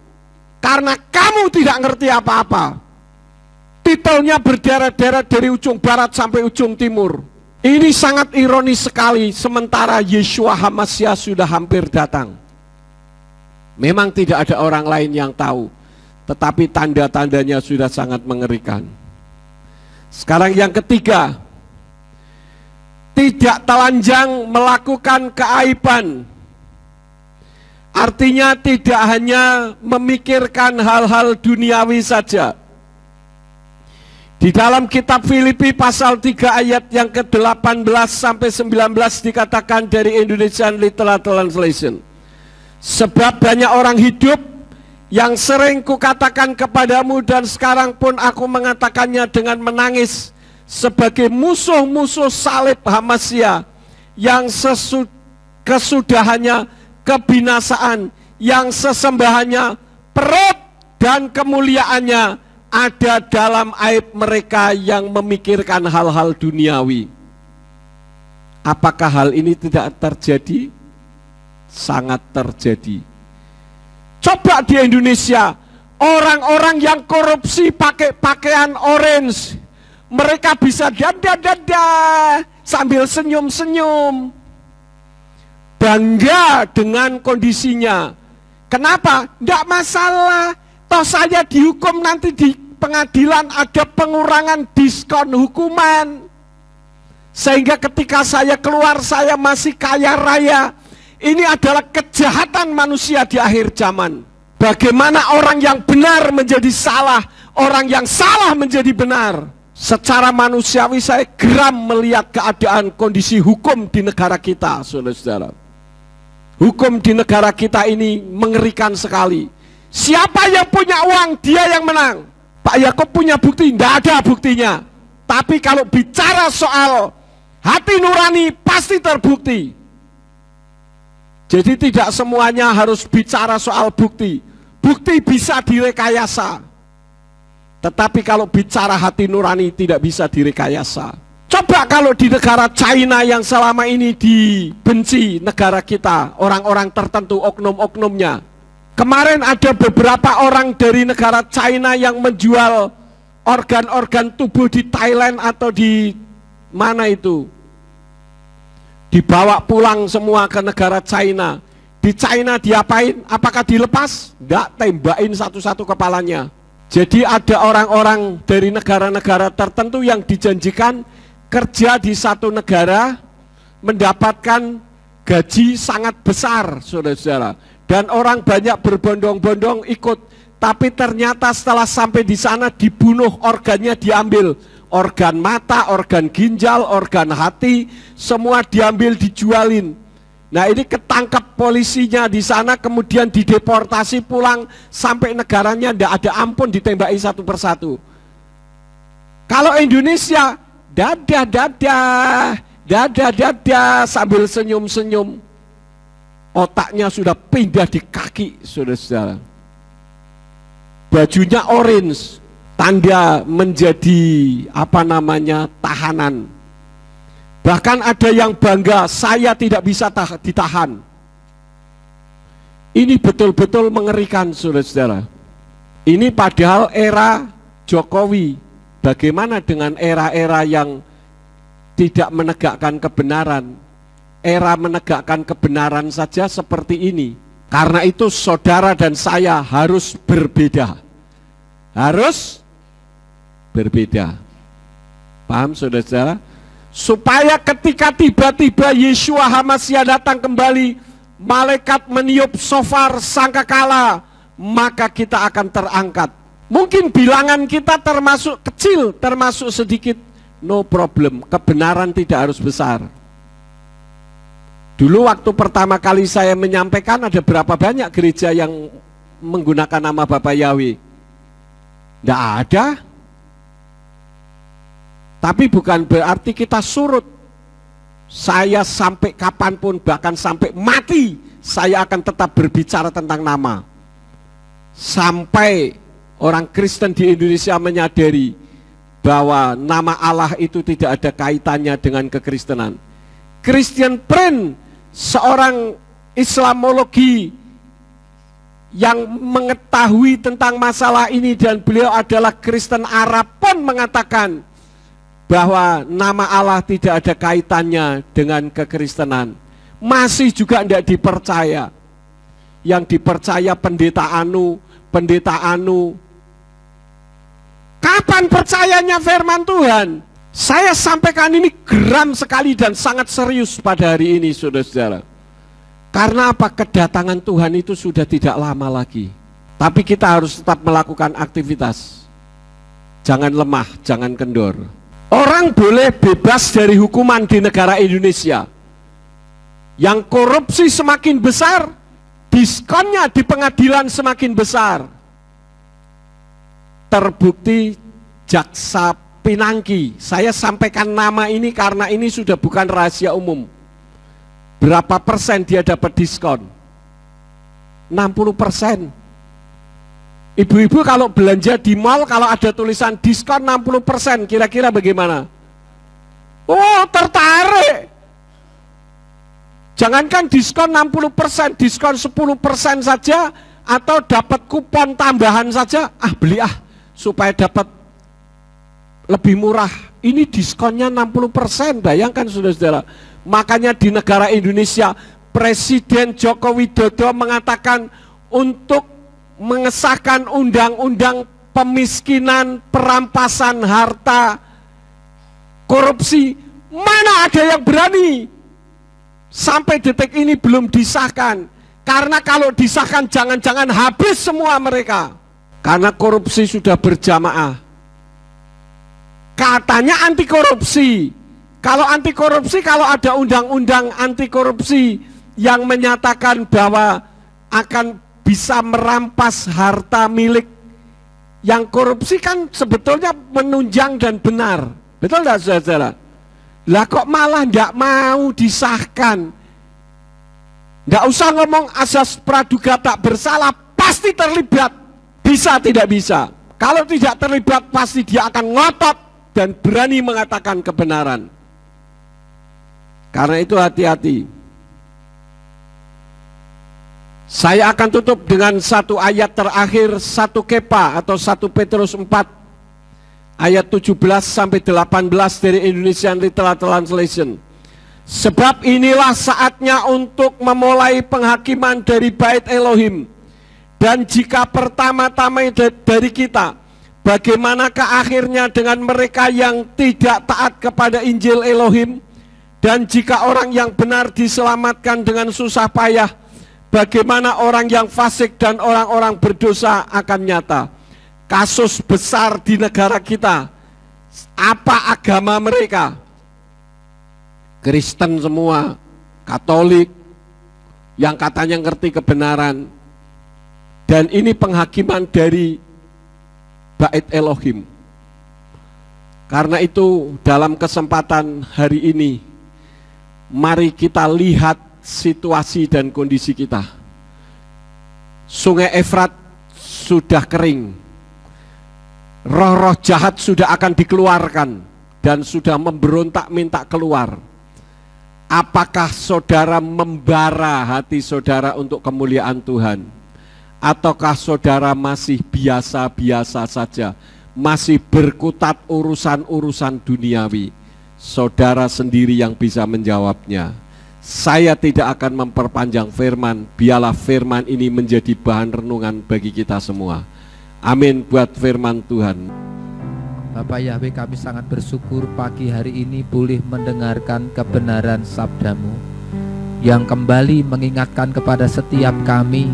Karena kamu tidak ngerti apa-apa. Titelnya berderet-deret dari ujung barat sampai ujung timur. Ini sangat ironis sekali, sementara Yeshua HaMashiach sudah hampir datang. Memang tidak ada orang lain yang tahu, tetapi tanda-tandanya sudah sangat mengerikan. Sekarang yang ketiga, tidak telanjang melakukan keaiban. Artinya tidak hanya memikirkan hal-hal duniawi saja. Di dalam kitab Filipi pasal 3 ayat yang ke-18 sampai 19 dikatakan dari Indonesian Literal Translation. Sebab banyak orang hidup yang sering kukatakan kepadamu dan sekarang pun aku mengatakannya dengan menangis, sebagai musuh-musuh salib HaMashiach yang kesudahannya kebinasaan, yang sesembahannya perut dan kemuliaannya ada dalam aib mereka yang memikirkan hal-hal duniawi. Apakah hal ini tidak terjadi? Sangat terjadi. Coba di Indonesia, orang-orang yang korupsi pakai pakaian orange, mereka bisa dada-dada sambil senyum-senyum, bangga dengan kondisinya. Kenapa? Tidak masalah, toh saya dihukum nanti di pengadilan ada pengurangan diskon hukuman, sehingga ketika saya keluar saya masih kaya raya. Ini adalah kejahatan manusia di akhir zaman. Bagaimana orang yang benar menjadi salah, orang yang salah menjadi benar. Secara manusiawi saya geram melihat keadaan kondisi hukum di negara kita, saudara-saudara. Hukum di negara kita ini mengerikan sekali. Siapa yang punya uang, dia yang menang. Pak Yakob punya bukti? Tidak ada buktinya. Tapi kalau bicara soal hati nurani, pasti terbukti. Jadi tidak semuanya harus bicara soal bukti. Bukti bisa direkayasa. Tetapi kalau bicara hati nurani tidak bisa direkayasa. Coba kalau di negara China yang selama ini dibenci negara kita, orang-orang tertentu, oknum-oknumnya. Kemarin ada beberapa orang dari negara China yang menjual organ-organ tubuh di Thailand atau di mana itu. Dibawa pulang semua ke negara China. Di China diapain? Apakah dilepas? Enggak, tembakin satu-satu kepalanya. Jadi ada orang-orang dari negara-negara tertentu yang dijanjikan kerja di satu negara mendapatkan gaji sangat besar, saudara-saudara. Dan orang banyak berbondong-bondong ikut tapi ternyata setelah sampai di sana dibunuh, organnya diambil. Organ mata, organ ginjal, organ hati, semua diambil, dijualin. Nah ini ketangkap polisinya di sana, kemudian dideportasi pulang sampai negaranya tidak ada ampun, ditembaki satu persatu. Kalau Indonesia, dada sambil senyum-senyum, otaknya sudah pindah di kaki, saudara-saudara. Bajunya orange, tanda menjadi tahanan. Bahkan ada yang bangga, saya tidak bisa ditahan. Ini betul-betul mengerikan, saudara-saudara. Ini padahal era Jokowi. Bagaimana dengan era-era yang tidak menegakkan kebenaran? Era menegakkan kebenaran saja seperti ini. Karena itu saudara dan saya harus berbeda. Harus berbeda. Paham, saudara-saudara? Supaya ketika tiba-tiba Yeshua HaMashiach datang kembali, malaikat meniup shofar sangkakala, maka kita akan terangkat. Mungkin bilangan kita termasuk kecil, termasuk sedikit, no problem. Kebenaran tidak harus besar. Dulu waktu pertama kali saya menyampaikan, ada berapa banyak gereja yang menggunakan nama Bapak Yahweh? Tidak ada. Tapi bukan berarti kita surut. Saya sampai kapanpun, bahkan sampai mati, saya akan tetap berbicara tentang nama. Sampai orang Kristen di Indonesia menyadari bahwa nama Allah itu tidak ada kaitannya dengan kekristenan. Christian Prince, seorang Islamologi yang mengetahui tentang masalah ini, dan beliau adalah Kristen Arab, pun mengatakan bahwa nama Allah tidak ada kaitannya dengan kekristenan. Masih juga tidak dipercaya. Yang dipercaya pendeta anu. Kapan percayanya firman Tuhan? Saya sampaikan ini geram sekali dan sangat serius pada hari ini, saudara-saudara. Karena apa? Kedatangan Tuhan itu sudah tidak lama lagi. Tapi kita harus tetap melakukan aktivitas. Jangan lemah, jangan kendor. Orang boleh bebas dari hukuman di negara Indonesia. Yang korupsi semakin besar, diskonnya di pengadilan semakin besar. Terbukti Jaksa Pinangki, saya sampaikan nama ini karena ini sudah bukan rahasia umum. Berapa persen dia dapat diskon? 60%. Ibu-ibu kalau belanja di mall, kalau ada tulisan diskon 60%, kira-kira bagaimana? Oh, tertarik. Jangankan diskon 60%, diskon 10% saja, atau dapat kupon tambahan saja, beli supaya dapat lebih murah. Ini diskonnya 60%, bayangkan saudara-saudara. Makanya di negara Indonesia, Presiden Joko Widodo mengatakan untuk mengesahkan undang-undang pemiskinan, perampasan harta, korupsi. Mana ada yang berani? Sampai detik ini belum disahkan. Karena kalau disahkan jangan-jangan habis semua mereka. Karena korupsi sudah berjamaah. Katanya anti korupsi. Kalau anti korupsi, kalau ada undang-undang anti korupsi yang menyatakan bahwa akan bisa merampas harta milik yang korupsi, kan sebetulnya menunjang dan benar. Betul tidak, saudara? Lah kok malah tidak mau disahkan? Tidak usah ngomong asas praduga tak bersalah, pasti terlibat. Bisa tidak bisa? Kalau tidak terlibat, pasti dia akan ngotot dan berani mengatakan kebenaran. Karena itu hati-hati. Saya akan tutup dengan satu ayat terakhir, 1 Kepa atau 1 Petrus 4 ayat 17 sampai 18 dari Indonesian Literal Translation. Sebab inilah saatnya untuk memulai penghakiman dari Bait Elohim. Dan jika pertama-tama dari kita, bagaimanakah akhirnya dengan mereka yang tidak taat kepada Injil Elohim? Dan jika orang yang benar diselamatkan dengan susah payah, bagaimana orang yang fasik dan orang-orang berdosa akan nyata. Kasus besar di negara kita, apa agama mereka? Kristen semua, Katolik, yang katanya ngerti kebenaran. Dan ini penghakiman dari Bait Elohim. Karena itu dalam kesempatan hari ini, mari kita lihat situasi dan kondisi kita. Sungai Efrat sudah kering, roh-roh jahat sudah akan dikeluarkan dan sudah memberontak minta keluar. Apakah saudara membara hati saudara untuk kemuliaan Tuhan? Ataukah saudara masih biasa-biasa saja, masih berkutat urusan-urusan duniawi? Saudara sendiri yang bisa menjawabnya. Saya tidak akan memperpanjang firman, biarlah firman ini menjadi bahan renungan bagi kita semua. Amin buat firman Tuhan. Bapak Yahweh, kami sangat bersyukur pagi hari ini boleh mendengarkan kebenaran sabda-Mu yang kembali mengingatkan kepada setiap kami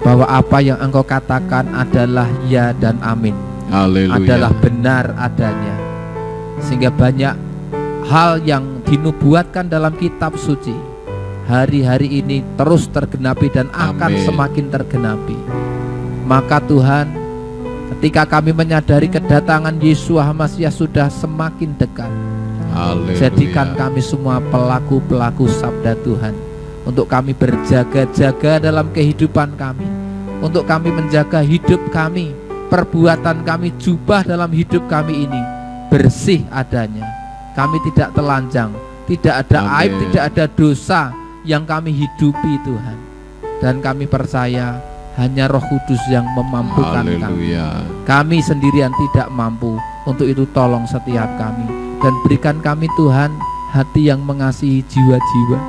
bahwa apa yang Engkau katakan adalah ya dan amin. Haleluya. Adalah benar adanya. Sehingga banyak hal yang dinubuatkan dalam kitab suci hari-hari ini terus tergenapi dan akan semakin tergenapi. Maka Tuhan, ketika kami menyadari kedatangan Yesus Hamasiah sudah semakin dekat, jadikan kami semua pelaku-pelaku sabda Tuhan, untuk kami berjaga-jaga dalam kehidupan kami, untuk kami menjaga hidup kami, perbuatan kami, jubah dalam hidup kami ini bersih adanya. Kami tidak telanjang, tidak ada aib, tidak ada dosa yang kami hidupi Tuhan. Dan kami percaya hanya Roh Kudus yang memampukan kami. Kami sendirian tidak mampu. Untuk itu tolong setiap kami dan berikan kami Tuhan hati yang mengasihi jiwa-jiwa.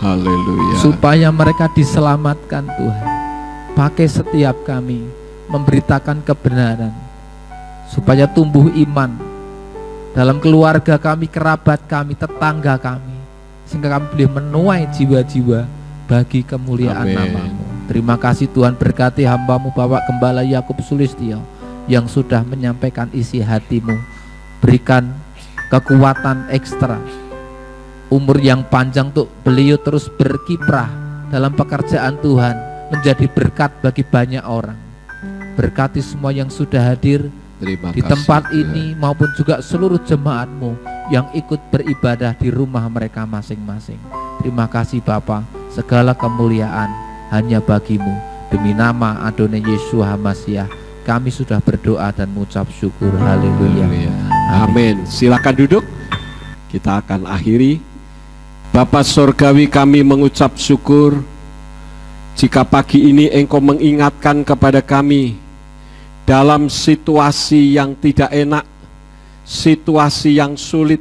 Haleluya. Supaya mereka diselamatkan Tuhan. Pakai setiap kami memberitakan kebenaran, supaya tumbuh iman dalam keluarga kami, kerabat kami, tetangga kami, sehingga kami boleh menuai jiwa-jiwa bagi kemuliaan nama-Mu. Terima kasih Tuhan, berkati hamba-Mu Bapak Gembala Yakub Sulistyo yang sudah menyampaikan isi hati-Mu. Berikan kekuatan ekstra, umur yang panjang untuk beliau terus berkiprah dalam pekerjaan Tuhan, menjadi berkat bagi banyak orang. Berkati semua yang sudah hadir di tempat ini maupun juga seluruh jemaat-Mu yang ikut beribadah di rumah mereka masing-masing. Terima kasih Bapa, segala kemuliaan hanya bagi-Mu. Demi nama Adonai Yesus Hamasiah kami sudah berdoa dan mengucap syukur. Haleluya. Amin. Silakan duduk. Kita akan akhiri. Bapa Sorgawi, kami mengucap syukur jika pagi ini Engkau mengingatkan kepada kami dalam situasi yang tidak enak, situasi yang sulit,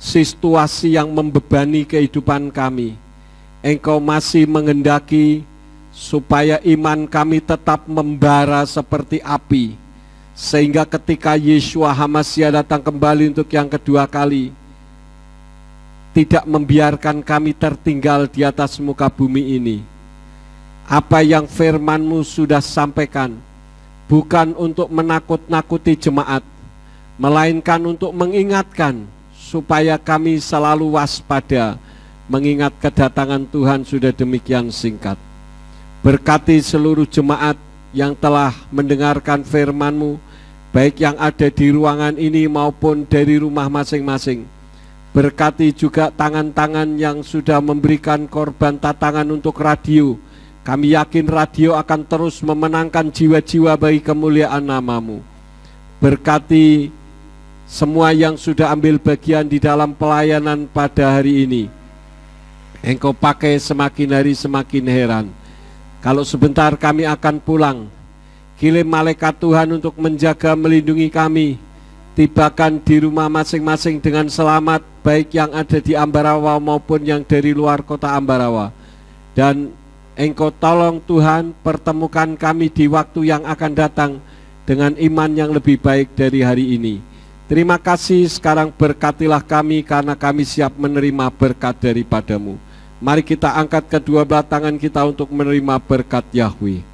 situasi yang membebani kehidupan kami. Engkau masih menghendaki supaya iman kami tetap membara seperti api, sehingga ketika Yeshua Hamasiah datang kembali untuk yang kedua kali, tidak membiarkan kami tertinggal di atas muka bumi ini. Apa yang firman-Mu sudah sampaikan bukan untuk menakut-nakuti jemaat, melainkan untuk mengingatkan supaya kami selalu waspada, mengingat kedatangan Tuhan sudah demikian singkat. Berkati seluruh jemaat yang telah mendengarkan firman-Mu, baik yang ada di ruangan ini maupun dari rumah masing-masing. Berkati juga tangan-tangan yang sudah memberikan korban tatangan untuk radio. Kami yakin radio akan terus memenangkan jiwa-jiwa bagi kemuliaan nama-Mu. Berkati semua yang sudah ambil bagian di dalam pelayanan pada hari ini. Engkau pakai semakin hari semakin heran. Kalau sebentar kami akan pulang, kirim malaikat Tuhan untuk menjaga melindungi kami, tibakan di rumah masing-masing dengan selamat, baik yang ada di Ambarawa maupun yang dari luar kota Ambarawa. Dan Engkau tolong Tuhan, pertemukan kami di waktu yang akan datang dengan iman yang lebih baik dari hari ini. Terima kasih, sekarang berkatilah kami karena kami siap menerima berkat daripada-Mu. Mari kita angkat kedua belah tangan kita untuk menerima berkat Yahweh.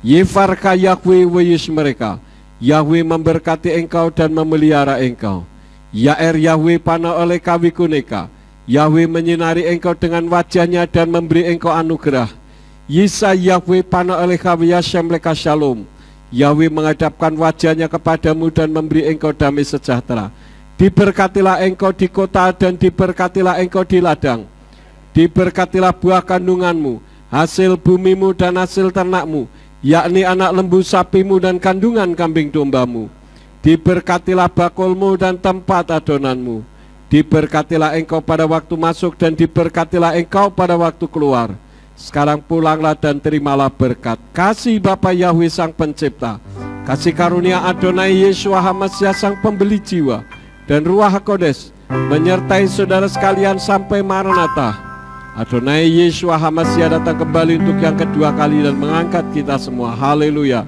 Yefarka Yahweh weyus mereka. Yahweh memberkati engkau dan memelihara engkau. Yaer Yahweh pana oleh kawikuneka. Yahweh menyinari engkau dengan wajahnya dan memberi engkau anugerah. Yisa Yahweh pana oleh kawiyashem leka shalom. Yahweh menghadapkan wajahnya kepadamu dan memberi engkau damai sejahtera. Diberkatilah engkau di kota dan diberkatilah engkau di ladang. Diberkatilah buah kandunganmu, hasil bumimu dan hasil ternakmu, yakni anak lembu sapimu dan kandungan kambing dombamu. Diberkatilah bakulmu dan tempat adonanmu. Diberkatilah engkau pada waktu masuk dan diberkatilah engkau pada waktu keluar. Sekarang pulanglah dan terimalah berkat kasih Bapa Yahweh Sang Pencipta, kasih karunia Adonai Yeshua HaMashiach Sang Pembeli Jiwa, dan Ruach HaKodes menyertai saudara sekalian sampai Maranatha. Adonai Yeshua HaMashiach datang kembali untuk yang kedua kali dan mengangkat kita semua. Haleluya.